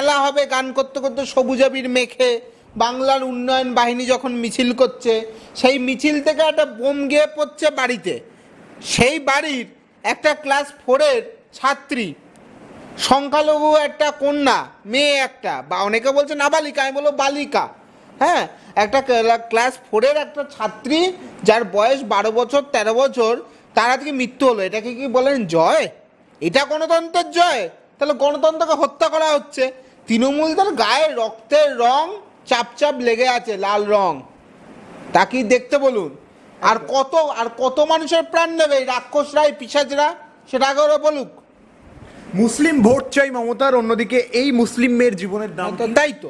খেলা হবে গান করতে করতে সবুজ আবির মেখে, বাংলার উন্নয়ন বাহিনী যখন মিছিল করছে, সেই মিছিল থেকে একটা বোম গিয়ে পড়ছে বাড়িতে। সেই বাড়ির একটা ক্লাস 4-এর ছাত্রী, সংখ্যালঘু একটা কন্যা, মেয়ে একটা, বা অনেকে বলছে নাবালিকা, আমি বলবো বালিকা, হ্যাঁ, একটা ক্লাস 4-এর একটা ছাত্রী যার বয়স 12 বছর 13 বছর, তার আজকে মৃত্যু হলো। এটাকে কি বলেন জয়? এটা গণতন্ত্রের জয়? তাহলে গণতন্ত্রকে হত্যা করা হচ্ছে। তৃণমূলদের গায়ে রক্তের রং চাপ চাপ লেগে আছে, লাল রং, তা কি দেখতে বলুন। আর কত মানুষের প্রাণ নেবে এই রাক্ষসরা, এই পিশাচরা, সেটা আগে ওরা বলুক। মুসলিম ভোট চাই মমতার, অন্যদিকে এই মুসলিম মেয়ের জীবনের দাম। তাই তো,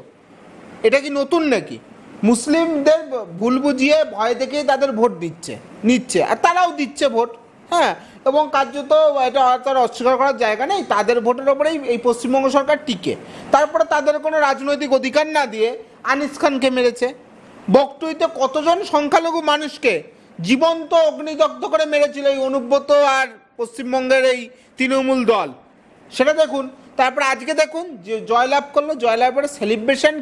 এটা কি নতুন নাকি? মুসলিমদের ভুল বুঝিয়ে ভয় দেখেই তাদের ভোট নিচ্ছে, আর তারাও দিচ্ছে ভোট, হ্যাঁ। এবং কার্যত এটা তার অস্বীকার করার জায়গা নেই, তাদের ভোটের ওপরেই এই পশ্চিমবঙ্গ সরকার টিকে। তারপরে তাদের কোনো রাজনৈতিক অধিকার না দিয়ে আনিস খানকে মেরেছে। বকটুইতে কতজন সংখ্যালঘু মানুষকে জীবন্ত অগ্নিদগ্ধ করে মেরেছিল এই অনুব্রত আর পশ্চিমবঙ্গের এই তৃণমূল দল, সেটা দেখুন। তারপর আজকে দেখুন যে জয়লাভ করলো, জয়লাভের সেলিব্রেশন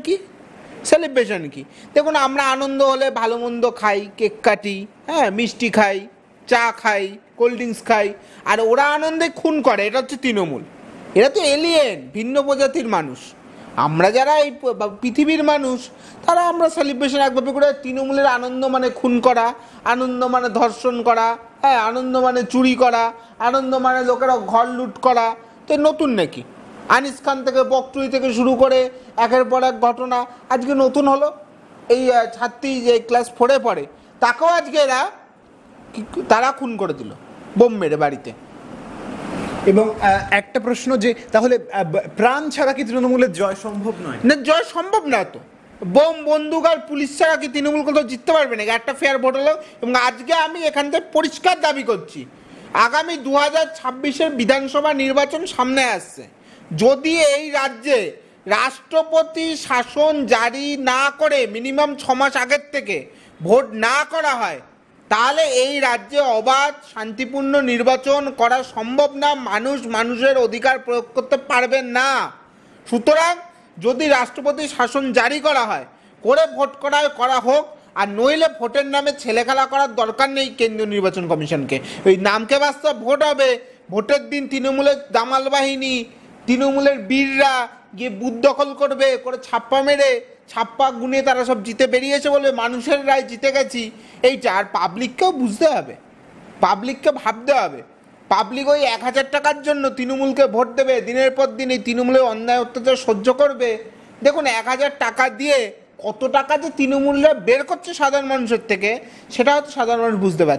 কি? দেখুন, আমরা আনন্দ হলে ভালো মন্দ খাই, কেক কাটি, হ্যাঁ, মিষ্টি খাই, চা খাই, কোল্ড ড্রিঙ্কস খাই, আর ওরা আনন্দে খুন করে। এটা হচ্ছে তৃণমূল। এরা তো এলিয়েন, ভিন্ন প্রজাতির মানুষ। আমরা যারা এই পৃথিবীর মানুষ, তারা আমরা সেলিব্রেশন একভাবে করে। তৃণমূলের আনন্দ মানে খুন করা, আনন্দ মানে ধর্ষণ করা, হ্যাঁ, আনন্দ মানে চুরি করা, আনন্দ মানে লোকেরা ঘর লুট করা। তো নতুন নাকি? আনিস খান থেকে, বকটুই থেকে শুরু করে একের পর এক ঘটনা। আজকে নতুন হলো এই ছাত্রী যে ক্লাস 4-এ পড়ে, তাকেও আজকে তারা খুন করে দিল বোম মেরে বাড়িতে। এবং একটা প্রশ্ন, যে তাহলে প্রাণ ছাড়া কি তৃণমূলের জয় সম্ভব নয়? না, জয় সম্ভব না তো। বোম, বন্দুক আর পুলিশ ছাড়া কি তৃণমূল কোথাও জিততে পারবে নাকি? একটা ফেয়ার ভোট হলো। এবং আজকে আমি এখান থেকে পরিষ্কার দাবি করছি, আগামী 2026-এর বিধানসভা নির্বাচন সামনে আসছে। যদি এই রাজ্যে রাষ্ট্রপতি শাসন জারি না করে মিনিমাম 6 মাস আগের থেকে ভোট না করা হয়, তাহলে এই রাজ্যে অবাধ শান্তিপূর্ণ নির্বাচন করা সম্ভব না। মানুষের অধিকার প্রয়োগ করতে পারবেন না। সুতরাং যদি রাষ্ট্রপতি শাসন জারি করা হয়, করে ভোট করা হোক, আর নইলে ভোটের নামে ছেলেখেলা করার দরকার নেই কেন্দ্রীয় নির্বাচন কমিশনকে। ওই নামকে বাস্তব ভোট হবে, ভোটের দিন তৃণমূলের দামাল বাহিনী, তৃণমূলের বীররা গিয়ে বুথ দখল করবে, করে ছাপ্পা গুনে তারা সব জিতে বেরিয়েছে, বলবে মানুষের রায় জিতে গেছি। এইটা আর পাবলিককেও বুঝতে হবে, পাবলিককে ভাবতে হবে। পাবলিক ওই 1000 টাকার জন্য তৃণমূলকে ভোট দেবে, দিনের পর দিন এই তৃণমূলের অন্যায় অত্যাচার সহ্য করবে। দেখুন, 1000 টাকা দিয়ে কত টাকা যে তৃণমূলরা বের করছে সাধারণ মানুষের থেকে, সেটা হয়তো সাধারণ মানুষ বুঝতে পারছে।